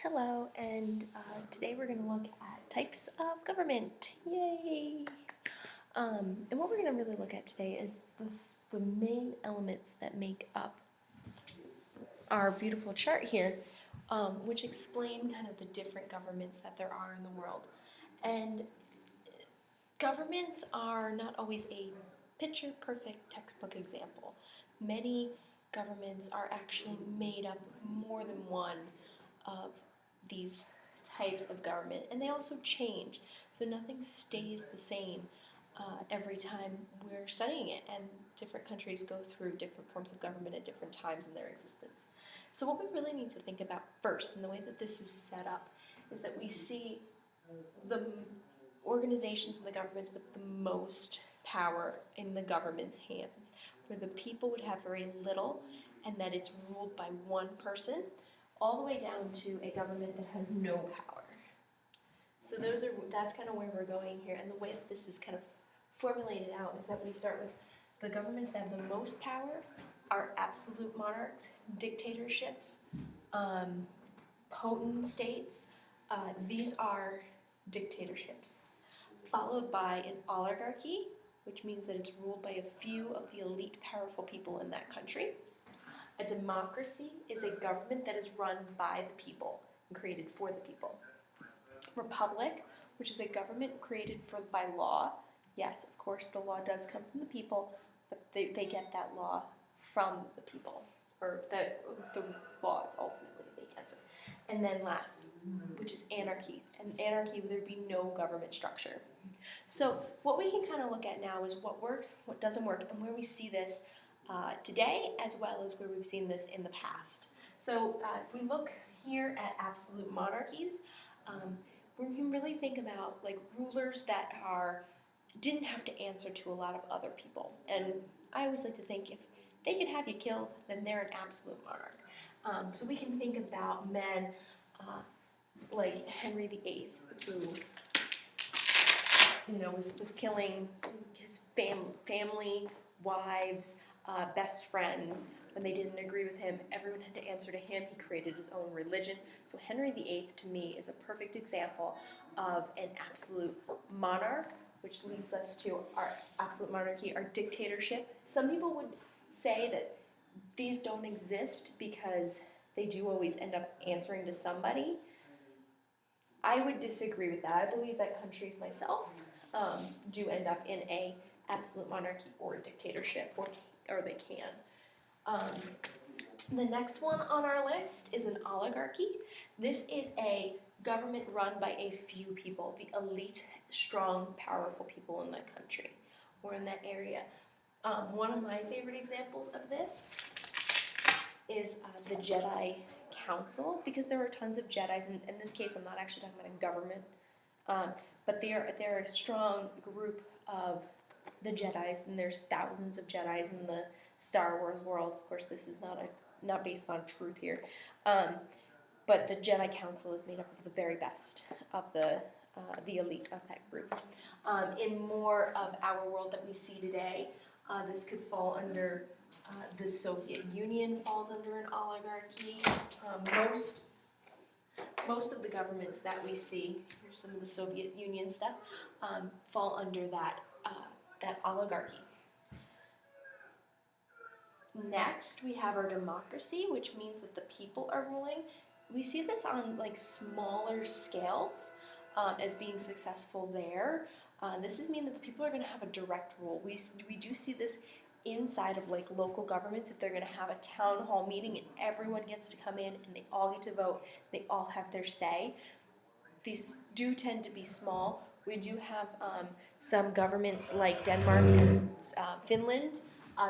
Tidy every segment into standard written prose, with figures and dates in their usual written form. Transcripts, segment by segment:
Hello, and today we're going to look at types of government. Yay! And what we're going to really look at today is the main elements that make up our beautiful chart here, which explain kind of the different governments that there are in the world. And governments are not always a picture-perfect textbook example. Many governments are actually made up of more than one of these types of government, and they also change, so nothing stays the same every time we're studying it, and different countries go through different forms of government at different times in their existence. So what we really need to think about first, and the way that this is set up, is that we see the organizations and the governments with the most power in the government's hands, where the people would have very little, and that it's ruled by one person, all the way down to a government that has no power. So that's kind of where we're going here, and the way that this is kind of formulated out is that we start with the governments that have the most power are absolute monarchs, dictatorships, potent states. These are dictatorships, followed by an oligarchy, which means that it's ruled by a few of the elite powerful people in that country. A democracy is a government that is run by the people and created for the people. Republic, which is a government created by law. Yes, of course, the law does come from the people, but they get that law from the people, or the laws ultimately make answer. And then last, which is anarchy. And anarchy, there'd be no government structure. So what we can kind of look at now is what works, what doesn't work, and where we see this today, as well as where we've seen this in the past. So if we look here at absolute monarchies, we can really think about like rulers that didn't have to answer to a lot of other people. And I always like to think if they could have you killed, then they're an absolute monarch. So we can think about men like Henry VIII, who was killing his family, wives, best friends. When they didn't agree with him, everyone had to answer to him. He created his own religion. So Henry VIII, to me, is a perfect example of an absolute monarch, which leads us to our absolute monarchy, our dictatorship. Some people would say that these don't exist because they do always end up answering to somebody. I would disagree with that. I believe that countries myself do end up in a absolute monarchy or a dictatorship, or they can. The next one on our list is an oligarchy. This is a government run by a few people, the elite, strong, powerful people in that country or in that area. One of my favorite examples of this is the Jedi Council, because there are tons of Jedis. In this case, I'm not actually talking about a government, but they're a strong group of the Jedis, and there's thousands of Jedis in the Star Wars world. Of course, this is not based on truth here, but the Jedi Council is made up of the very best of the elite of that group. In more of our world that we see today, this could fall under the Soviet Union falls under an oligarchy. Most of the governments that we see, here's some of the Soviet Union stuff, fall under that oligarchy. Next, we have our democracy, which means that the people are ruling. We see this on like smaller scales as being successful there. This is mean that the people are going to have a direct rule. We do see this inside of like local governments. If they're going to have a town hall meeting and everyone gets to come in and they all get to vote, they all have their say. These do tend to be small. We do have some governments like Denmark and Finland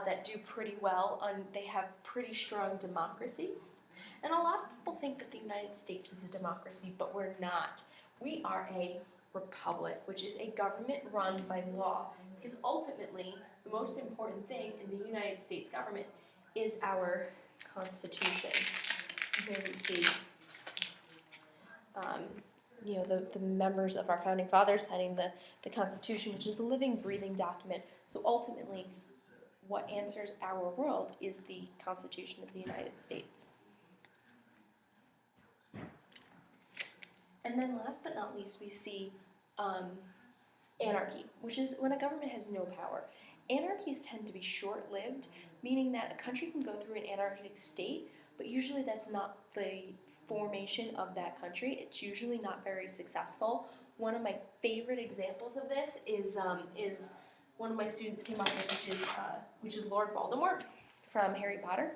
that do pretty well. They have pretty strong democracies. And a lot of people think that the United States is a democracy, but we're not. We are a republic, which is a government run by law. Because ultimately, the most important thing in the United States government is our Constitution. Here we see the members of our founding fathers signing the Constitution, which is a living, breathing document. So ultimately, what answers our world is the Constitution of the United States. And then last but not least, we see anarchy, which is when a government has no power. Anarchies tend to be short-lived, meaning that a country can go through an anarchic state, but usually that's not the formation of that country. It's usually not very successful. One of my favorite examples of this is one of my students came up with, which is Lord Voldemort from Harry Potter,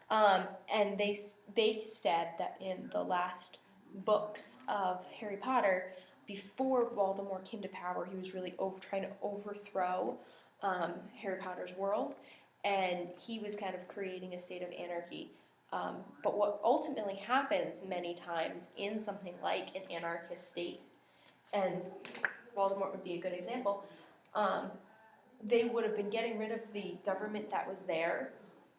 and they said that in the last books of Harry Potter, before Voldemort came to power, he was really trying to overthrow Harry Potter's world, and he was kind of creating a state of anarchy. But what ultimately happens many times in something like an anarchist state, and Voldemort would be a good example, they would have been getting rid of the government that was there,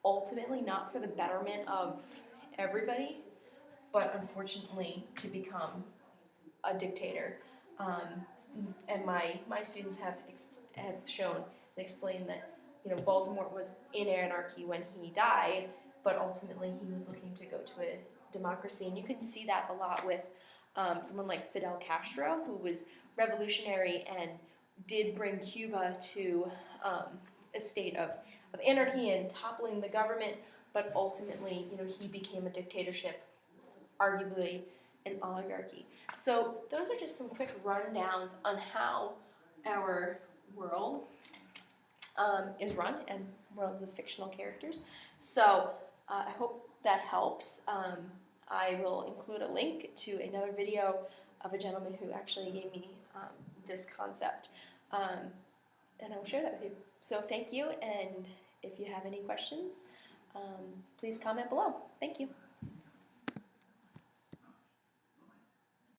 ultimately not for the betterment of everybody, but unfortunately to become a dictator. And my students have shown and explained that Voldemort was in anarchy when he died, but ultimately he was looking to go to a democracy. And you can see that a lot with someone like Fidel Castro, who was revolutionary and did bring Cuba to a state of anarchy and toppling the government, but ultimately he became a dictatorship, arguably an oligarchy. So those are just some quick rundowns on how our world is run, and worlds of fictional characters. So I hope that helps. I will include a link to another video of a gentleman who actually gave me this concept, and I will share that with you. So thank you, and if you have any questions, please comment below. Thank you.